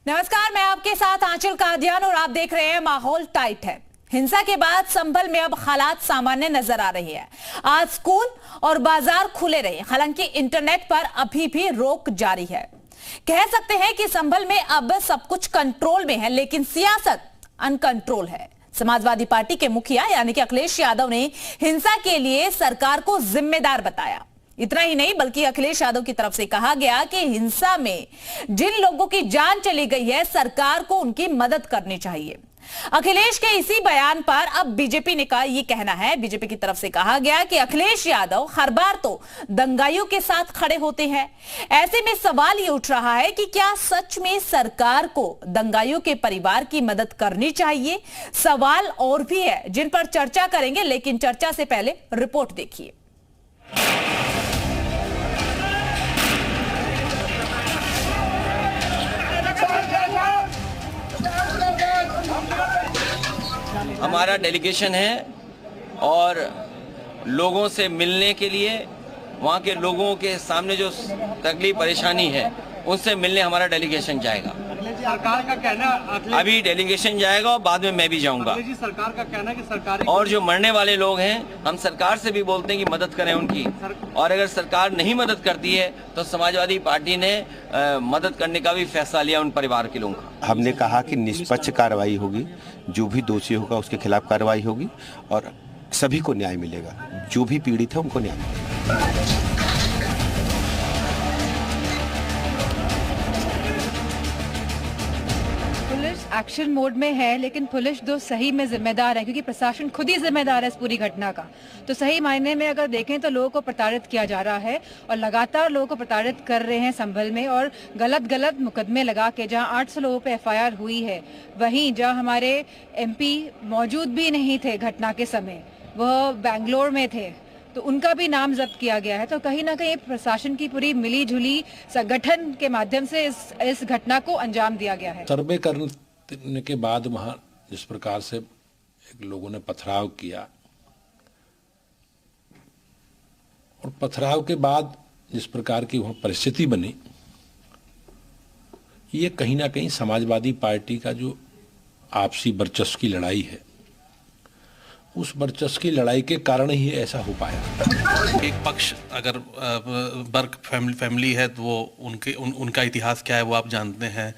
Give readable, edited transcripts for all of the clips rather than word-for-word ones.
नमस्कार, मैं आपके साथ आंचल कादियान और आप देख रहे हैं माहौल टाइट है। हिंसा के बाद संभल में अब हालात सामान्य नजर आ रही है। आज स्कूल और बाजार खुले रहे, हालांकि इंटरनेट पर अभी भी रोक जारी है। कह सकते हैं कि संभल में अब सब कुछ कंट्रोल में है, लेकिन सियासत अनकंट्रोल है। समाजवादी पार्टी के मुखिया यानी कि अखिलेश यादव ने हिंसा के लिए सरकार को जिम्मेदार बताया। इतना ही नहीं, बल्कि अखिलेश यादव की तरफ से कहा गया कि हिंसा में जिन लोगों की जान चली गई है, सरकार को उनकी मदद करनी चाहिए। अखिलेश के इसी बयान पर अब बीजेपी ने कहा, यह कहना है, बीजेपी की तरफ से कहा गया कि अखिलेश यादव हर बार तो दंगाइयों के साथ खड़े होते हैं। ऐसे में सवाल ये उठ रहा है कि क्या सच में सरकार को दंगाइयों के परिवार की मदद करनी चाहिए? सवाल और भी है जिन पर चर्चा करेंगे, लेकिन चर्चा से पहले रिपोर्ट देखिए। हमारा डेलीगेशन है और लोगों से मिलने के लिए, वहाँ के लोगों के सामने जो तकलीफ परेशानी है उनसे मिलने हमारा डेलीगेशन जाएगा। सरकार का कहना अभी डेलीगेशन जाएगा और बाद में मैं भी जाऊंगा। सरकार का कहना है कि सरकार और जो मरने वाले लोग हैं, हम सरकार से भी बोलते हैं कि मदद करें उनकी, और अगर सरकार नहीं मदद करती है तो समाजवादी पार्टी ने मदद करने का भी फैसला लिया उन परिवार के लोगों का। हमने कहा कि निष्पक्ष कार्रवाई होगी, जो भी दोषी होगा उसके खिलाफ कार्रवाई होगी और सभी को न्याय मिलेगा। जो भी पीड़ित है उनको न्याय मिलेगा। एक्शन मोड में है, लेकिन पुलिस जो सही में जिम्मेदार है, क्योंकि प्रशासन खुद ही जिम्मेदार है इस पूरी घटना का। तो सही मायने में अगर देखें तो लोगों को प्रताड़ित किया जा रहा है और लगातार लोगों को प्रताड़ित कर रहे हैं संभल में, और गलत मुकदमे लगा के जहां 800 लोगों पे एफआईआर हुई है, वहीं जहां हमारे एमपी मौजूद भी नहीं थे घटना के समय, वह बेंगलोर में थे, तो उनका भी नाम जब्त किया गया है। तो कहीं ना कहीं प्रशासन की पूरी मिली जुली संगठन के माध्यम से इस घटना को अंजाम दिया गया है। सर्वे करने के बाद वहां जिस प्रकार से एक लोगों ने पथराव किया, और पथराव के बाद जिस प्रकार की वहां परिस्थिति बनी, ये कहीं ना कहीं समाजवादी पार्टी का जो आपसी वर्चस्व की लड़ाई है, उस वर्चस्व की लड़ाई के कारण ही ऐसा हो पाया। एक पक्ष अगर बर्क फैमिली है तो वो उनका इतिहास क्या है वो आप जानते हैं।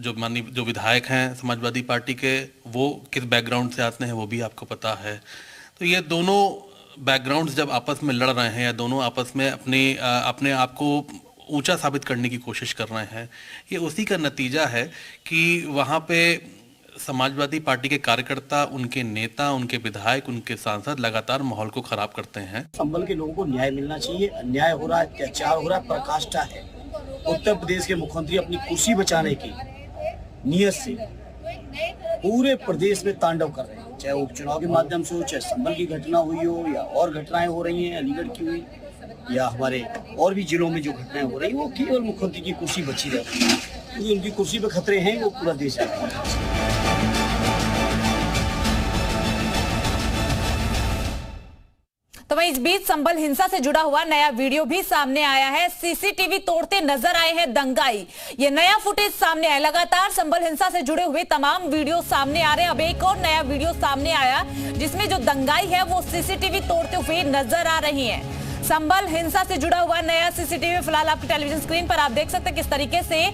जो विधायक हैं समाजवादी पार्टी के, वो किस बैकग्राउंड से आते हैं वो भी आपको पता है। तो ये दोनों बैकग्राउंड्स जब आपस में लड़ रहे हैं या दोनों आपस में अपने आप को ऊंचा साबित करने की कोशिश कर रहे हैं, ये उसी का नतीजा है कि वहाँ पे समाजवादी पार्टी के कार्यकर्ता, उनके नेता, उनके विधायक, उनके सांसद लगातार माहौल को खराब करते हैं। संभल के लोगों को न्याय मिलना चाहिए। अन्याय हो रहा है, अत्याचार हो रहा है, पराकाष्ठा है। उत्तर प्रदेश के मुख्यमंत्री अपनी कुर्सी बचाने की नियत से पूरे प्रदेश में तांडव कर रहे हैं, चाहे उपचुनाव के माध्यम से हो, चाहे संभल की घटना हुई हो या और घटनाएं हो रही हैं, अलीगढ़ की हुई या हमारे और भी जिलों में जो घटनाएं हो रही, वो केवल मुख्यमंत्री की कुर्सी बची रहती है, क्योंकि उनकी कुर्सी पे खतरे हैं, वो पूरा देश है। तो वहीं इस बीच संभल हिंसा से जुड़ा हुआ नया वीडियो भी सामने आया है। सीसीटीवी तोड़ते नजर आए हैं दंगाई। ये नया फुटेज सामने आया। लगातार संभल हिंसा से जुड़े हुए तमाम वीडियो सामने आ रहे हैं। अब एक और नया वीडियो सामने आया जिसमें जो दंगाई है वो सीसीटीवी तोड़ते हुए नजर आ रही है। संभल हिंसा से जुड़ा हुआ नया सीसीटीवी फिलहाल आपकी टेलीविजन स्क्रीन पर आप देख सकते हैं किस तरीके से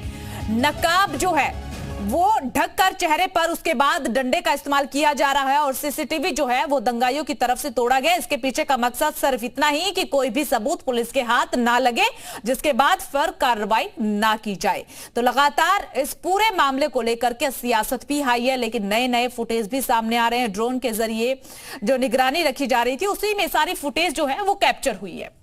नकाब जो है वो ढककर चेहरे पर, उसके बाद डंडे का इस्तेमाल किया जा रहा है और सीसीटीवी जो है वो दंगाइयों की तरफ से तोड़ा गया। इसके पीछे का मकसद सिर्फ इतना ही कि कोई भी सबूत पुलिस के हाथ ना लगे, जिसके बाद फिर कार्रवाई ना की जाए। तो लगातार इस पूरे मामले को लेकर के सियासत भी हाई है, लेकिन नए नए फुटेज भी सामने आ रहे हैं। ड्रोन के जरिए जो निगरानी रखी जा रही थी उसी में सारी फुटेज जो है वो कैप्चर हुई है।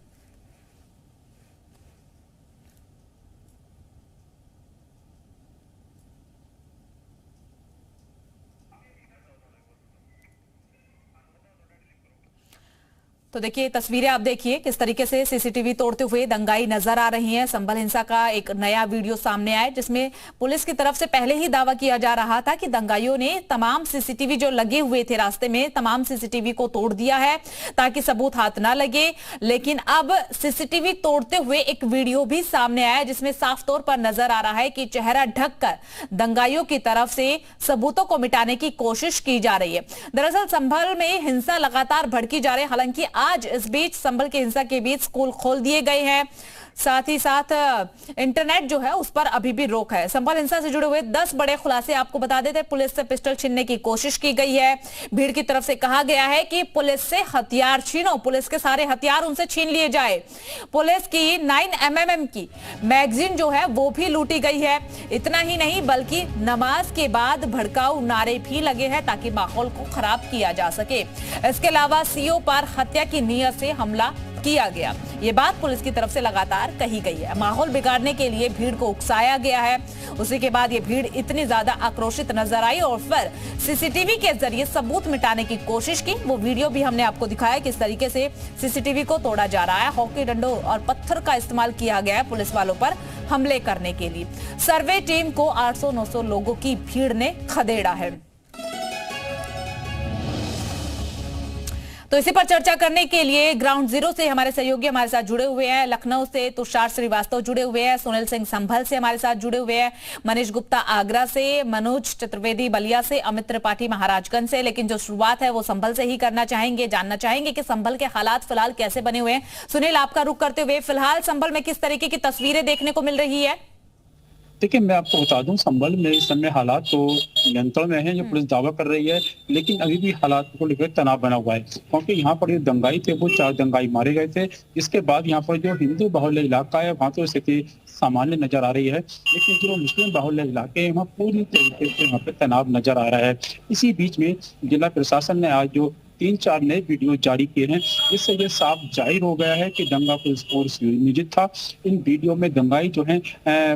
तो देखिए तस्वीरें आप देखिए किस तरीके से सीसीटीवी तोड़ते हुए दंगाई नजर आ रही हैं। संभल हिंसा का एक नया वीडियो सामने आया जिसमें पुलिस की तरफ से पहले ही दावा किया जा रहा था कि दंगाइयों ने तमाम सीसीटीवी जो लगे हुए थे रास्ते में तमाम सीसीटीवी को तोड़ दिया है ताकि सबूत हाथ ना लगे। लेकिन अब सीसीटीवी तोड़ते हुए एक वीडियो भी सामने आया जिसमें साफ तौर पर नजर आ रहा है कि चेहरा ढककर दंगाइयों की तरफ से सबूतों को मिटाने की कोशिश की जा रही है। दरअसल संभल में हिंसा लगातार भड़की जा रही है। हालांकि आज इस बीच संभल की हिंसा के बीच स्कूल खोल दिए गए हैं, साथ ही साथ इंटरनेट जो है उस पर अभी भी रोक है। संभल हिंसा से जुड़े हुए 10 बड़े खुलासे आपको बता देते। पुलिस से पिस्टल छीनने की कोशिश की गई है। भीड़ की तरफ से कहा गया है कि पुलिस से हथियार छीनो, पुलिस के सारे हथियार उनसे छीन लिए जाए। पुलिस की 9mm की मैगजीन जो है वो भी लूटी गई है। इतना ही नहीं बल्कि नमाज के बाद भड़काऊ नारे भी लगे हैं ताकि माहौल को खराब किया जा सके। इसके अलावा सीओ पर हत्या की नीयत से हमला किया गया, ये बात पुलिस की तरफ से लगातार कही गई है। माहौल बिगाड़ने के लिए भीड़ को उकसाया गया है। उसी के बाद ये भीड़ इतनी ज्यादा आक्रोशित नजर आई और फिर सीसीटीवी के जरिए सबूत मिटाने की कोशिश की। वो वीडियो भी हमने आपको दिखाया किस तरीके से सीसीटीवी को तोड़ा जा रहा है। हॉकी डंडों और पत्थर का इस्तेमाल किया गया है पुलिस वालों पर हमले करने के लिए। सर्वे टीम को 800-900 लोगों की भीड़ ने खदेड़ा है। तो इसी पर चर्चा करने के लिए ग्राउंड जीरो से हमारे सहयोगी हमारे साथ जुड़े हुए हैं। लखनऊ से तुषार श्रीवास्तव जुड़े हुए हैं, सुनील सिंह संभल से हमारे साथ जुड़े हुए हैं, मनीष गुप्ता आगरा से, मनोज चतुर्वेदी बलिया से, अमित त्रिपाठी महाराजगंज से। लेकिन जो शुरुआत है वो संभल से ही करना चाहेंगे, जानना चाहेंगे कि संभल के हालात फिलहाल कैसे बने हुए हैं। सुनील, आपका रुख करते हुए फिलहाल संभल में किस तरीके की तस्वीरें देखने को मिल रही है? देखिए, मैं आपको बता दूं, संभल में इस समय हालात तो नियंत्रण में हैं, जो पुलिस दावा कर रही है, लेकिन अभी भी हालात को लेकर तनाव बना हुआ है। क्योंकि यहाँ पर जो दंगाई थे वो 4 दंगाई मारे गए थे। इसके बाद यहाँ पर जो हिंदू बाहुल्य इलाका है वहाँ तो स्थिति सामान्य नजर आ रही है, लेकिन जो मुस्लिम बाहुल्य इलाके हैं वहाँ पूरी तरीके से वहाँ पे तनाव नजर आ रहा है। इसी बीच में जिला प्रशासन ने आज जो 3-4 नए वीडियो जारी किए हैं, इससे ये साफ जाहिर हो गया है कि दंगा पुलिस फोर्स नियोजित था। इन वीडियो में दंगाई जो है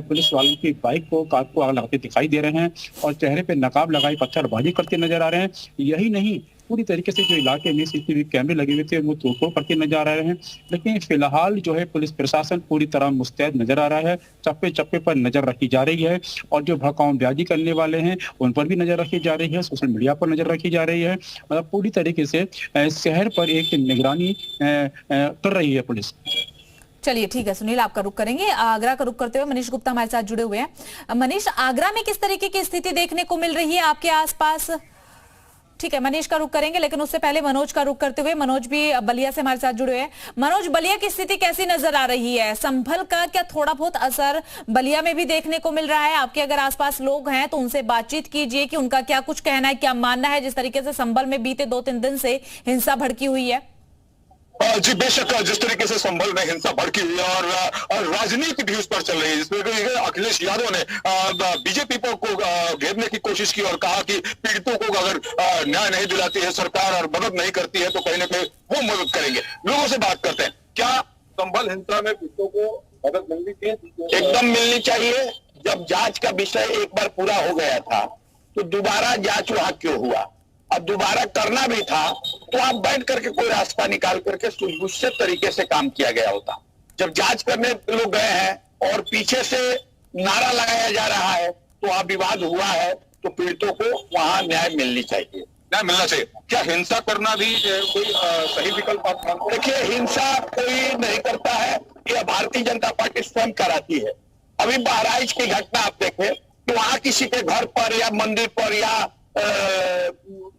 पुलिस वालों की बाइक को, कार को आग लगाते दिखाई दे रहे हैं और चेहरे पे नकाब लगाई पत्थरबाजी करते नजर आ रहे हैं। यही नहीं, पूरी तरीके से जो इलाके में सीसीटीवी कैमरे लगे हुए थे वो तोड़फोड़ करके नजर आ रहे हैं। लेकिन फिलहाल जो है पुलिस प्रशासन पूरी तरह मुस्तैद नजर आ रहा है। चप्पे चप्पे पर नजर रखी जा रही है और जो भड़काऊबाजी करने वाले हैं उन पर भी नजर रखी जा रही है, सोशल मीडिया पर नजर रखी जा रही है। मतलब पूरी तरीके से शहर पर एक निगरानी कर रही है पुलिस। चलिए ठीक है सुनील, आपका रुख करेंगे। आगरा का रुख करते हुए मनीष गुप्ता हमारे साथ जुड़े हुए हैं। मनीष, आगरा में किस तरीके की स्थिति देखने को मिल रही है आपके आसपास? ठीक है, मनीष का रुख करेंगे, लेकिन उससे पहले मनोज का रुख करते हुए, मनोज भी बलिया से हमारे साथ जुड़े हुए हैं। मनोज, बलिया की स्थिति कैसी नजर आ रही है? संभल का क्या थोड़ा बहुत असर बलिया में भी देखने को मिल रहा है? आपके अगर आसपास लोग हैं तो उनसे बातचीत कीजिए कि उनका क्या कुछ कहना है, क्या मानना है जिस तरीके से संभल में बीते 2-3 दिन से हिंसा भड़की हुई है। जी बेशक, जिस तरीके से संभल में हिंसा भड़की हुई है और राजनीति भी उस पर चल रही है, जिसमें अखिलेश यादव ने बीजेपी को घेरने की कोशिश की और कहा कि पीड़ितों को अगर न्याय नहीं दिलाती है सरकार और मदद नहीं करती है तो कहीं ना कहीं वो मदद करेंगे। लोगों से बात करते हैं, क्या संभल हिंसा में पीड़ितों को मदद मिलनी चाहिए? एकदम मिलनी चाहिए। जब जांच का विषय एक बार पूरा हो गया था तो दोबारा जांच वहां क्यों हुआ? अब दोबारा करना भी था तो आप बैठ करके कोई रास्ता निकाल करके सुनिश्चित तरीके से काम किया गया होता। जब जांच करने लोग गए हैं और पीछे से नारा लगाया जा रहा है तो वहां विवाद हुआ है, तो पीड़ितों को वहां न्याय मिलनी चाहिए। न्याय मिलना चाहिए। क्या हिंसा करना भी कोई सही विकल्प आप मानते हैं? देखिए, हिंसा कोई नहीं करता है, यह भारतीय जनता पार्टी स्वयं कराती है। अभी बहराइच की घटना आप देखें कि वहां किसी के घर पर या मंदिर पर या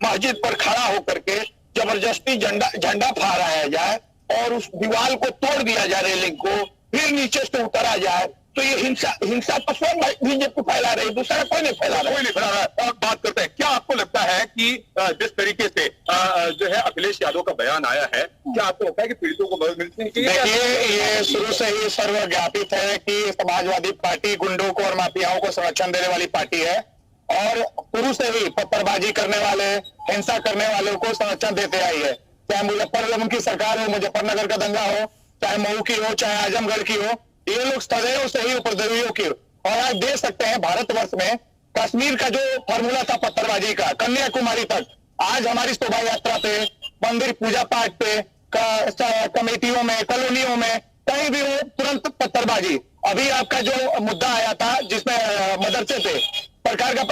मस्जिद पर खड़ा होकर के जबरदस्ती झंडा फहराया जाए और उस दीवार को तोड़ दिया जाए, रेलिंग को, फिर नीचे से उतरा जाए, तो ये हिंसा तो स्वयं बीजेपी फैला रही, दूसरा कोई नहीं फैला रहा। कोई नहीं फैला रहा। और बात करते हैं, क्या आपको लगता है कि जिस तरीके से जो है अखिलेश यादव का बयान आया है, क्या आपको लगता है कि पीड़ितों को मदद मिलनी चाहिए? देखिए, ये शुरू से ही सर्वज्ञापित है कि समाजवादी पार्टी गुंडों को और माफियाओं को संरक्षण देने वाली पार्टी है और शुरू से ही पत्थरबाजी करने वाले, हिंसा करने वालों को संरक्षण देते आई है। चाहे मुजफ्फरनगर की सरकार हो, मुजफ्फरनगर का दंगा हो, चाहे मऊ की हो, चाहे आजमगढ़ की हो, ये लोग सदैव से ही उपद्रवियों की। और आज देख सकते हैं भारतवर्ष में कश्मीर का जो फॉर्मूला था पत्थरबाजी का, कन्याकुमारी तक, आज हमारी शोभा यात्रा पे, मंदिर पूजा पाठ पे कमेटियों में, कॉलोनियों में, कहीं भी हो तुरंत पत्थरबाजी। अभी आपका जो मुद्दा आया था जिसमें मदरसे पे सरकार का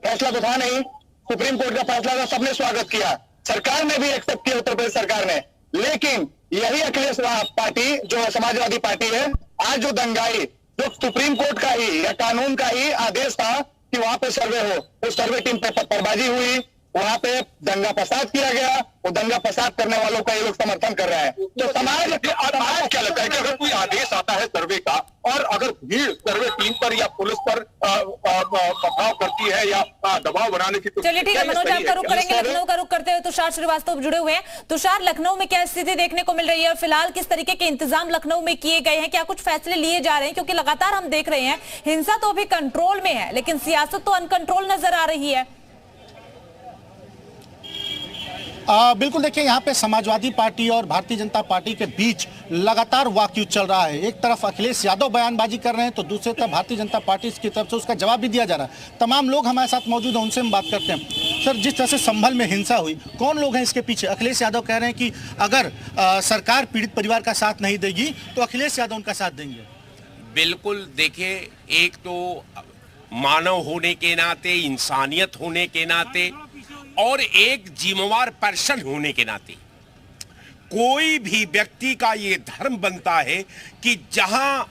फैसला तो था नहीं, सुप्रीम कोर्ट का फैसला था, सबने स्वागत किया, सरकार ने भी एक्सेप्ट किया, उत्तर प्रदेश सरकार ने। लेकिन यही अखिलेश पार्टी जो समाजवादी पार्टी है, आज जो दंगाई, जो सुप्रीम कोर्ट का ही या कानून का ही आदेश था कि वहां पे सर्वे हो, उस सर्वे टीम पे पत्थरबाजी हुई, वहां पे दंगा फसाद किया गया, वो दंगा फसाद करने वालों का ये लोग समर्थन कर रहे हैं। तो समाज क्या लगता है कि अगर कोई आदेश आता है सर्वे का और अगर भीड़ सर्वे टीम पर या पुलिस पर पथराव करती है या दबाव बनाने की, चलिए ठीक है मनोज, आपका रुख करेंगे। लखनऊ का रुख करते हुए तुषार श्रीवास्तव जुड़े हुए हैं। तुषार, लखनऊ में क्या स्थिति देखने को मिल रही है और फिलहाल किस तरीके के इंतजाम लखनऊ में किए गए हैं? क्या कुछ फैसले लिए जा रहे हैं? क्योंकि लगातार हम देख रहे हैं हिंसा तो अभी कंट्रोल में है, लेकिन सियासत तो अनकंट्रोल नजर आ रही है। बिल्कुल, देखिए यहाँ पे समाजवादी पार्टी और भारतीय जनता पार्टी के बीच लगातार वाकयुद्ध चल रहा है। एक तरफ अखिलेश यादव बयानबाजी कर रहे हैं तो दूसरी तरफ भारतीय जनता पार्टी की तरफ से उसका जवाब भी दिया जा रहा है। तमाम लोग हमारे साथ मौजूद हैं, उनसे हम बात करते हैं। सर, जिस तरह से संभल में हिंसा हुई, कौन लोग हैं इसके पीछे? अखिलेश यादव कह रहे हैं कि अगर सरकार पीड़ित परिवार का साथ नहीं देगी तो अखिलेश यादव उनका साथ देंगे। बिल्कुल, देखिए, एक तो मानव होने के नाते, इंसानियत होने के नाते और एक जिम्मेवार पर्सन होने के नाते कोई भी व्यक्ति का ये धर्म बनता है कि जहां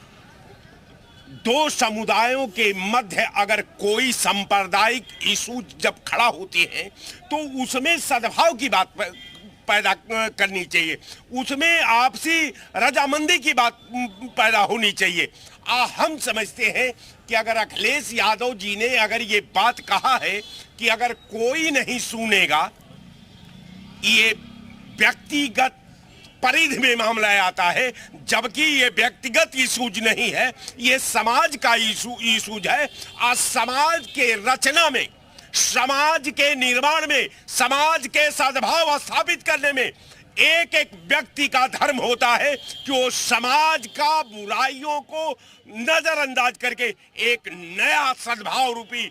दो समुदायों के मध्य अगर कोई सांप्रदायिक इशू जब खड़ा होते हैं तो उसमें सद्भाव की बात पैदा करनी चाहिए, उसमें आपसी रजामंदी की बात पैदा होनी चाहिए। हम समझते हैं कि अगर अखिलेश यादव जी ने अगर ये बात कहा है कि अगर कोई नहीं सुनेगा, ये व्यक्तिगत परिधि में मामला आता है, जबकि ये व्यक्तिगत इशूज नहीं है, ये समाज का इशूज है। और समाज के रचना में, समाज के निर्माण में, समाज के सद्भाव स्थापित करने में एक एक व्यक्ति का धर्म होता है कि वो समाज का बुराइयों को नजरअंदाज करके एक नया सद्भाव रूपी,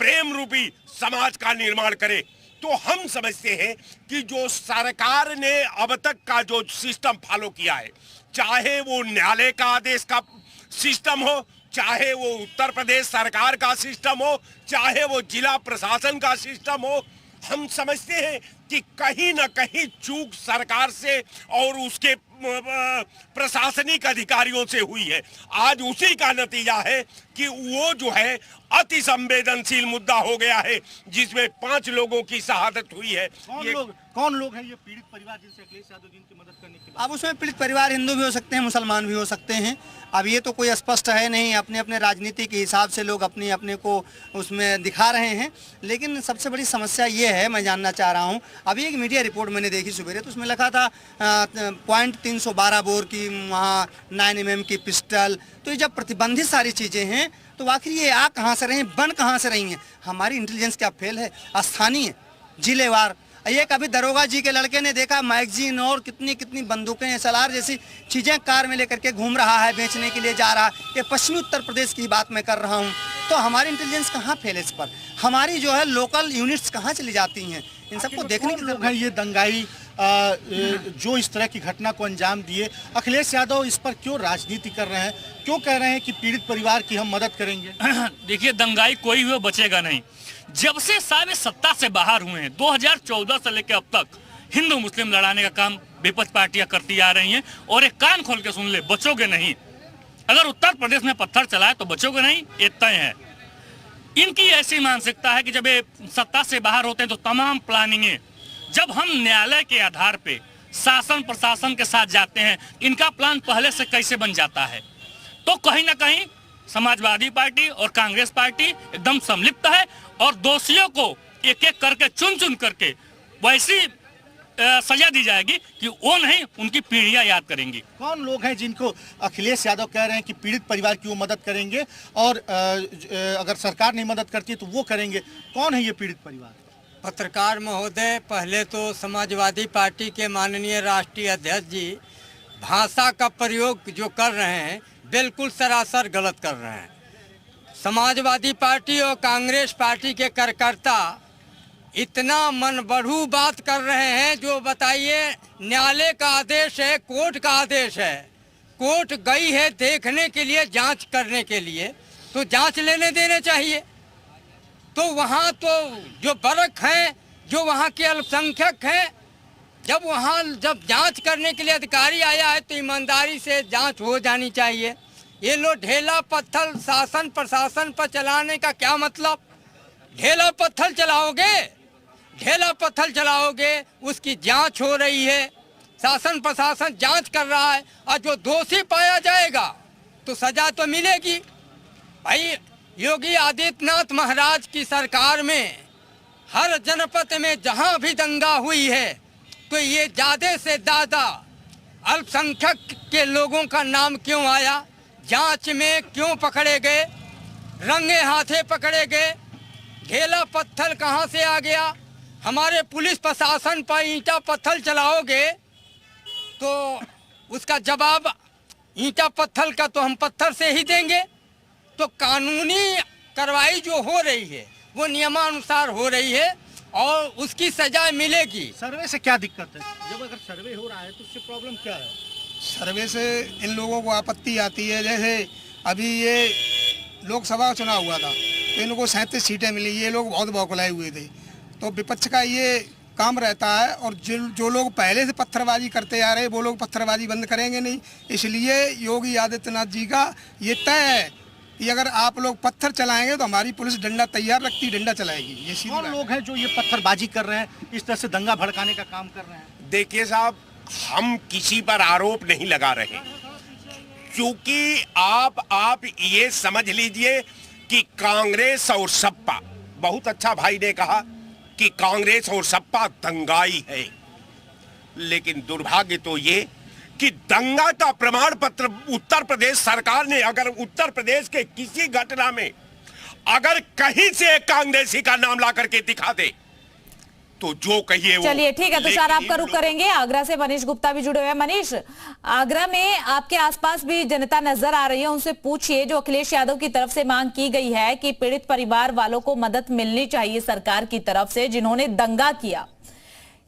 प्रेम रूपी समाज का निर्माण करे। तो हम समझते हैं कि जो सरकार ने अब तक का जो सिस्टम फॉलो किया है, चाहे वो न्यायालय का आदेश का सिस्टम हो, चाहे वो उत्तर प्रदेश सरकार का सिस्टम हो, चाहे वो जिला प्रशासन का सिस्टम हो, हम समझते हैं कि कहीं ना कहीं चूक सरकार से और उसके प्रशासनिक अधिकारियों से हुई है। आज उसी का नतीजा है कि वो जो है अति संवेदनशील मुद्दा हो गया है, जिसमें 5 लोगों की शहादत हुई है। कौन लोग हैं ये पीड़ित परिवार जिनसे अखिलेश यादव जी की मदद करने की बात? अब उसमें पीड़ित परिवार हिंदू भी हो सकते हैं, मुसलमान भी हो सकते हैं। अब ये तो कोई स्पष्ट है नहीं, अपने अपने राजनीति के हिसाब से लोग अपने अपने को उसमें दिखा रहे हैं। लेकिन सबसे बड़ी समस्या ये है, मैं जानना चाह रहा हूँ, अभी एक मीडिया रिपोर्ट मैंने देखी सुबह, तो उसमें लिखा था .312 बोर की वहाँ 9mm की पिस्टल। तो ये जब प्रतिबंधित सारी चीज़ें हैं तो आखिर ये आ कहाँ से रही हैं, बन कहाँ से रही हैं? हमारी इंटेलिजेंस क्या फेल है? स्थानीय, जिलेवार, ये कभी दरोगा जी के लड़के ने देखा मैगजीन और कितनी कितनी बंदूकें, SLR जैसी चीज़ें कार में लेकर के घूम रहा है, बेचने के लिए जा रहा है। ये पश्चिमी उत्तर प्रदेश की बात मैं कर रहा हूँ। तो हमारी इंटेलिजेंस कहाँ फेल है इस पर? हमारी जो है लोकल यूनिट्स कहाँ चली जाती हैं? इन सबको देखने की जरूरत है। ये दंगाई जो इस तरह की घटना को अंजाम दिए, अखिलेश यादव इस पर क्यों राजनीति कर रहे हैं? क्यों कह रहे हैं कि पीड़ित परिवार की हम मदद करेंगे? देखिए, दंगाई कोई हुआ बचेगा नहीं। जब से सारे सत्ता से बाहर हुए हैं, 2014 से लेकर अब तक हिंदू मुस्लिम लड़ाने का काम विपक्ष पार्टियां करती आ रही हैं। और एक कान खोल के सुन ले, बचोगे नहीं। अगर उत्तर प्रदेश में पत्थर चलाए तो बचोगे नहीं, ये तय है। इनकी ऐसी मानसिकता है कि जब ये सत्ता से बाहर होते हैं तो तमाम प्लानिंगें, जब हम न्यायालय के आधार पे शासन प्रशासन के साथ जाते हैं, इनका प्लान पहले से कैसे बन जाता है। तो कहीं ना कहीं समाजवादी पार्टी और कांग्रेस पार्टी एकदम संलिप्त है और दोषियों को एक एक करके चुन चुन करके वैसी सजा दी जाएगी कि वो नहीं, उनकी पीढ़ियां याद करेंगी। कौन लोग हैं जिनको अखिलेश यादव कह रहे हैं कि पीड़ित परिवार की वो मदद करेंगे और अगर सरकार नहीं मदद करती तो वो करेंगे? कौन है ये पीड़ित परिवार? पत्रकार महोदय, पहले तो समाजवादी पार्टी के माननीय राष्ट्रीय अध्यक्ष जी भाषा का प्रयोग जो कर रहे हैं बिल्कुल सरासर गलत कर रहे हैं। समाजवादी पार्टी और कांग्रेस पार्टी के कार्यकर्ता इतना मन बढ़ू बात कर रहे हैं। जो बताइए, न्यायालय का आदेश है, कोर्ट का आदेश है, कोर्ट गई है देखने के लिए, जांच करने के लिए, तो जांच लेने देने चाहिए। तो वहाँ तो जो बरक हैं, जो वहाँ के अल्पसंख्यक हैं, जब जांच करने के लिए अधिकारी आया है तो ईमानदारी से जांच हो जानी चाहिए। ये लोग ढेला पत्थर शासन प्रशासन पर चलाने का क्या मतलब? ढेला पत्थर चलाओगे, उसकी जांच हो रही है, शासन प्रशासन जांच कर रहा है, और जो दोषी पाया जाएगा तो सजा तो मिलेगी। भाई, योगी आदित्यनाथ महाराज की सरकार में हर जनपद में जहां भी दंगा हुई है तो ये ज्यादा से ज्यादा अल्पसंख्यक के लोगों का नाम क्यों आया? जांच में क्यों पकड़े गए? रंगे हाथे पकड़े गए? ढेला पत्थर कहां से आ गया? हमारे पुलिस प्रशासन पर ईंटा पत्थर चलाओगे तो उसका जवाब ईंटा पत्थर का तो हम पत्थर से ही देंगे। तो कानूनी कार्रवाई जो हो रही है वो नियमानुसार हो रही है और उसकी सजा मिलेगी। सर्वे से क्या दिक्कत है? जब अगर सर्वे हो रहा है तो उससे प्रॉब्लम क्या है? सर्वे से इन लोगों को आपत्ति आती है। जैसे अभी ये लोकसभा चुनाव हुआ था तो इनको 37 सीटें मिली, ये लोग बहुत बौखलाए हुए थे। तो विपक्ष का ये काम रहता है, और जो लोग पहले से पत्थरबाजी करते आ रहे हैं वो लोग पत्थरबाजी बंद करेंगे नहीं। इसलिए योगी आदित्यनाथ जी का ये तय है कि अगर आप लोग पत्थर चलाएंगे तो हमारी पुलिस डंडा तैयार रखती, डंडा चलाएगी। ये सीधी और लोग हैं जो ये पत्थरबाजी कर रहे हैं, इस तरह से दंगा भड़काने का काम कर रहे हैं। देखिए साहब, हम किसी पर आरोप नहीं लगा रहे, क्योंकि आप ये समझ लीजिए कि कांग्रेस और सपा, बहुत अच्छा भाई ने कहा कि कांग्रेस और सपा दंगाई है, लेकिन दुर्भाग्य तो ये कि दंगा का प्रमाण पत्र उत्तर प्रदेश सरकार ने, अगर उत्तर प्रदेश के किसी घटना में अगर कहीं से एक कांग्रेसी का नाम ला करके दिखा दे तो जो कहिए वो। चलिए ठीक है, तुषार आपका रुख करेंगे। आगरा से मनीष गुप्ता भी जुड़े हुए हैं। मनीष, आगरा में आपके आसपास भी जनता नजर आ रही है, उनसे पूछिए, जो अखिलेश यादव की तरफ से मांग की गई है कि पीड़ित परिवार वालों को मदद मिलनी चाहिए सरकार की तरफ से जिन्होंने दंगा किया,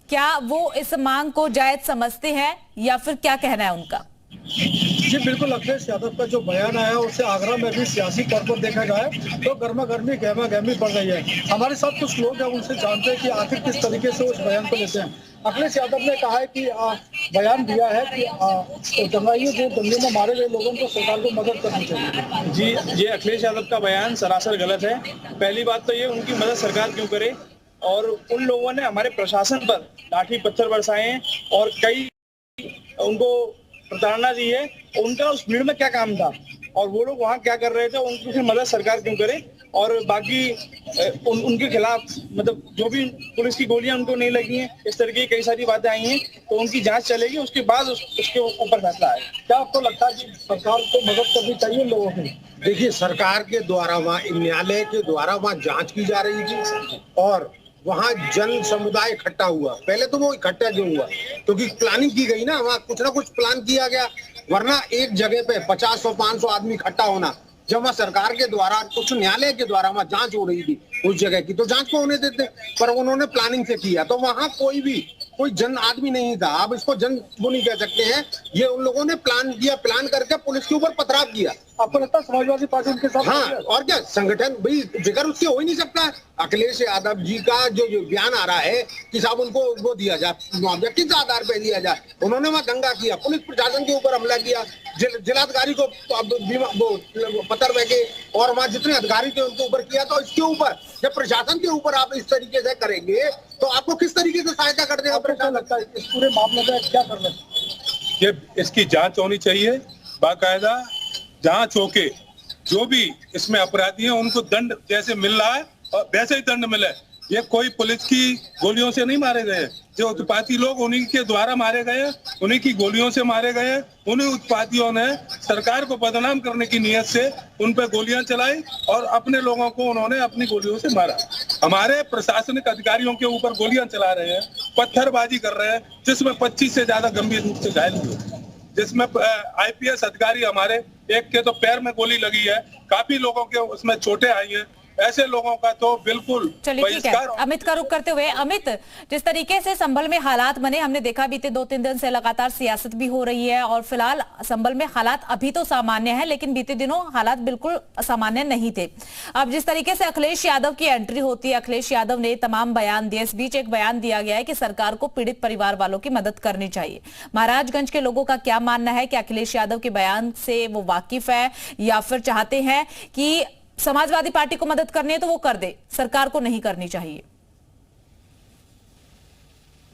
क्या वो इस मांग को जायज समझते हैं या फिर क्या कहना है उनका? जी बिल्कुल, अखिलेश यादव का जो बयान आया उससे आगरा में भी सियासी तौर पर देखा जाए तो गर्मा गर्मी गहमा गहमी बढ़ रही है। हमारे साथ कुछ लोग हैं, उनसे जानते हैं कि आखिर किस तरीके से उस बयान को लेते हैं। अखिलेश यादव ने कहा है कि बयान दिया है कि दंगाइयों जो दंगे में मारे गए लोगों को सरकार को मदद करनी चाहिए। जी, ये अखिलेश यादव का बयान सरासर गलत है। पहली बात तो ये, उनकी मदद सरकार क्यों करे, और उन लोगों ने हमारे प्रशासन पर लाठी पत्थर बरसाए और कई उनको प्रताड़ना दी है। उनका उस भीड़ में क्या काम था और वो लोग वहाँ क्या कर रहे थे, उनकी मदद सरकार क्यों करे? और बाकी उनके खिलाफ मतलब जो भी पुलिस की गोलियां उनको नहीं लगी हैं, इस तरह की कई सारी बातें आई हैं, तो उनकी जांच चलेगी, उसके बाद उसके ऊपर फैसला है। क्या आपको लगता है कि सरकार को मदद करनी चाहिए लोगों की? देखिए, सरकार के द्वारा वहाँ न्यायालय के द्वारा वहाँ जांच की जा रही थी और वहाँ जन समुदाय इकट्ठा हुआ। पहले तो वो इकट्ठा क्यों हुआ? क्योंकि प्लानिंग की गई ना, वहाँ कुछ ना कुछ प्लान किया गया, वरना एक जगह पे 50-500 आदमी इकट्ठा होना। जब वहाँ सरकार के द्वारा, कुछ न्यायालय के द्वारा वहाँ जांच हो रही थी उस जगह की, तो जांच को होने देते, पर उन्होंने प्लानिंग से किया, तो वहाँ कोई जन आदमी नहीं था। अब इसको जन वो नहीं कह सकते हैं, ये उन लोगों ने प्लान किया, प्लान करके पुलिस के ऊपर पथराव किया। आपको लगता है समाजवादी पार्टी उनके साथ? हाँ, और क्या, संगठन भाई जिक्र उससे हो ही नहीं सकता। अखिलेश यादव जी का जो बयान आ रहा है कि साहब उनको वो दिया जाए, मुआवजा किस आधार पे दिया जाए? उन्होंने वहाँ दंगा किया, पुलिस प्रशासन के ऊपर हमला किया, जिलाधिकारी को पत्थर फेंके और वहाँ जितने अधिकारी थे उनके ऊपर किया। तो इसके ऊपर जब प्रशासन के ऊपर आप इस तरीके से करेंगे तो आपको किस तरीके से सहायता कर देगा? क्या लगता है इस पूरे मामले में क्या करना चाहिए? ये इसकी जांच होनी चाहिए, बाकायदा जांच होके जो भी इसमें अपराधी हैं उनको दंड जैसे मिल रहा है और वैसे ही दंड मिले। ये कोई पुलिस की गोलियों से नहीं मारे गए, जो उत्पाती लोग उन्हीं के द्वारा मारे गए, उन्हीं की गोलियों से मारे गए। उन्हीं उत्पातियों ने सरकार को बदनाम करने की नीयत से उन पर गोलियां चलाई और अपने लोगों को उन्होंने अपनी गोलियों से मारा। हमारे प्रशासनिक अधिकारियों के ऊपर गोलियां चला रहे हैं, पत्थरबाजी कर रहे हैं, जिसमें 25 से ज्यादा गंभीर रूप से घायल हुए, जिसमें IPS अधिकारी हमारे एक के तो पैर में गोली लगी है, काफी लोगों के उसमें चोटें आई हैं। ऐसे लोगों का तो बिल्कुल चलिए ठीक है, अमित का रुख करते हुए, अमित, जिस तरीके से संभल में हालात बने, हमने देखा बीते 2-3 दिन से लगातार सियासत भी हो रही है और फिलहाल संभल में हालात अभी तो सामान्य है, लेकिन बीते दिनों हालात बिल्कुल सामान्य नहीं थे। अब जिस तरीके से अखिलेश यादव की एंट्री होती है, अखिलेश यादव ने तमाम बयान दिए, इस बीच एक बयान दिया गया है कि सरकार को पीड़ित परिवार वालों की मदद करनी चाहिए। महाराजगंज के लोगों का क्या मानना है कि अखिलेश यादव के बयान से वो वाकिफ है या फिर चाहते हैं कि समाजवादी पार्टी को मदद करनी है तो वो कर दे, सरकार को नहीं करनी चाहिए?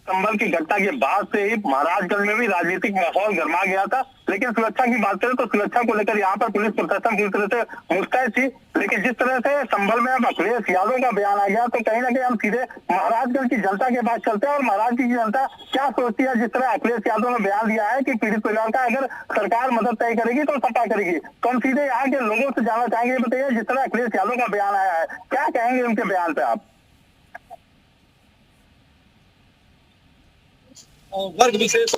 संभल की घटना के बाद से ही महाराजगंज में भी राजनीतिक माहौल गर्मा गया था, लेकिन सुरक्षा की बात करें तो सुरक्षा को लेकर यहाँ पर पुलिस प्रशासन पूरी तरह से मुस्तैद थी। लेकिन जिस तरह से संभल में अब अखिलेश यादव का बयान आ गया तो कहीं ना कहीं हम सीधे महाराजगंज की जनता के पास चलते हैं और महाराजगंज की जनता क्या सोचती है। जिस तरह अखिलेश यादव ने बयान दिया है कि पीड़ित परिवार का अगर सरकार मदद तय करेगी तो सपा करेगी, तो हम सीधे यहाँ के लोगों से जानना चाहेंगे। बताइए, जिस तरह अखिलेश यादव का बयान आया है, क्या कहेंगे उनके बयान पे आप? वर्ग विशेष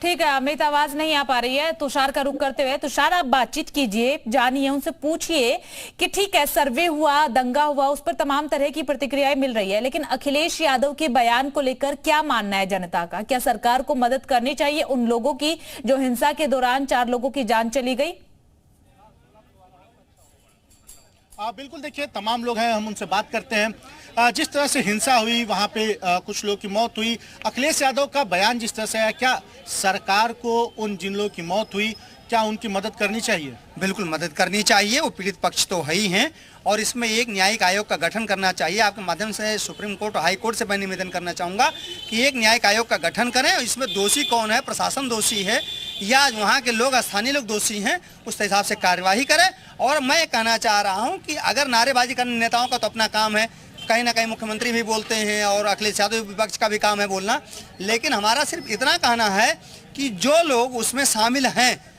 ठीक है, अमित आवाज नहीं आ पा रही है। तुषार का रुख करते हुए, तुषार आप बातचीत कीजिए, जानिए, उनसे पूछिए कि ठीक है सर्वे हुआ, दंगा हुआ, उस पर तमाम तरह की प्रतिक्रियाएं मिल रही है, लेकिन अखिलेश यादव के बयान को लेकर क्या मानना है जनता का? क्या सरकार को मदद करनी चाहिए उन लोगों की जो हिंसा के दौरान 4 लोगों की जान चली गई? बिल्कुल, देखिए तमाम लोग हैं, हम उनसे बात करते हैं। जिस तरह से हिंसा हुई, वहाँ पे कुछ लोगों की मौत हुई, अखिलेश यादव का बयान जिस तरह से है, क्या सरकार को उन जिन लोगों की मौत हुई क्या उनकी मदद करनी चाहिए? बिल्कुल मदद करनी चाहिए, वो पीड़ित पक्ष तो है ही हैं और इसमें एक न्यायिक आयोग का गठन करना चाहिए। आपके माध्यम से सुप्रीम कोर्ट और हाई कोर्ट से मैं निवेदन करना चाहूँगा कि एक न्यायिक आयोग का गठन करें और इसमें दोषी कौन है, प्रशासन दोषी है या वहाँ के लोग, स्थानीय लोग दोषी हैं, उस हिसाब से कार्यवाही करें। और मैं कहना चाह रहा हूँ कि अगर नारेबाजी करने नेताओं का तो अपना काम है, कहीं ना कहीं मुख्यमंत्री भी बोलते हैं और अखिलेश यादव विपक्ष का भी काम है बोलना, लेकिन हमारा सिर्फ इतना कहना है कि जो लोग उसमें शामिल हैं,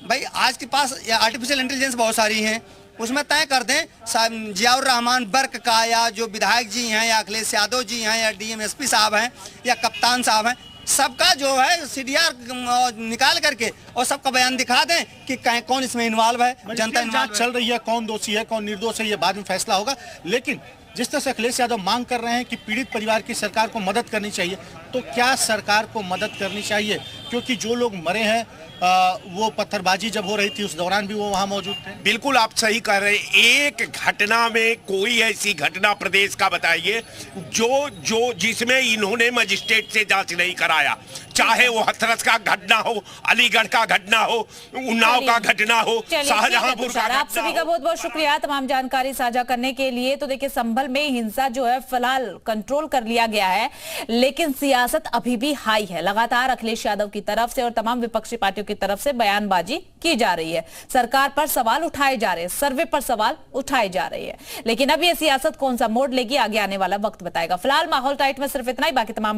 भाई आज के पास आर्टिफिशियल इंटेलिजेंस बहुत सारी हैं, उसमें तय कर दें जियाउर रहमान बर्क का या जो विधायक जी हैं या अखिलेश यादव जी हैं या डीएमएसपी साहब हैं या कप्तान साहब हैं, सबका जो है सीडीआर निकाल करके और सबका बयान दिखा दें कि कौन इसमें इन्वॉल्व है। जनता जांच चल रही है, कौन दोषी है कौन निर्दोष है, ये बाद में फैसला होगा। लेकिन जिस तरह से अखिलेश यादव मांग कर रहे हैं कि पीड़ित परिवार की सरकार को मदद करनी चाहिए, तो क्या सरकार को मदद करनी चाहिए? क्योंकि जो लोग मरे हैं वो पत्थरबाजी जब हो रही थी उस दौरान भी वो वहां मौजूद थे। बिल्कुल आप सही कह रहे हैं। एक घटना में कोई ऐसी घटना प्रदेश का बताइए जो जिसमें इन्होंने मजिस्ट्रेट से जांच नहीं कराया, चाहे वो हथरस का घटना हो, अलीगढ़ का घटना हो, उन्नाव का घटना हो, शाहजहांपुर का घटना हो। आप सभी का बहुत बहुत शुक्रिया तमाम जानकारी साझा करने के लिए। तो देखिए संभल में हिंसा जो है फिलहाल कंट्रोल कर लिया गया है, लेकिन सियासत अभी भी हाई है। लगातार अखिलेश यादव की तरफ से और तमाम विपक्षी पार्टियों की तरफ से बयानबाजी की जा रही है, सरकार पर सवाल उठाए जा रहे हैं, सर्वे पर सवाल उठाए जा रहे हैं, लेकिन अब ये सियासत कौन सा मोड़ लेगी आगे आने वाला वक्त बताएगा। फिलहाल माहौल टाइट में सिर्फ इतना ही, बाकी तमाम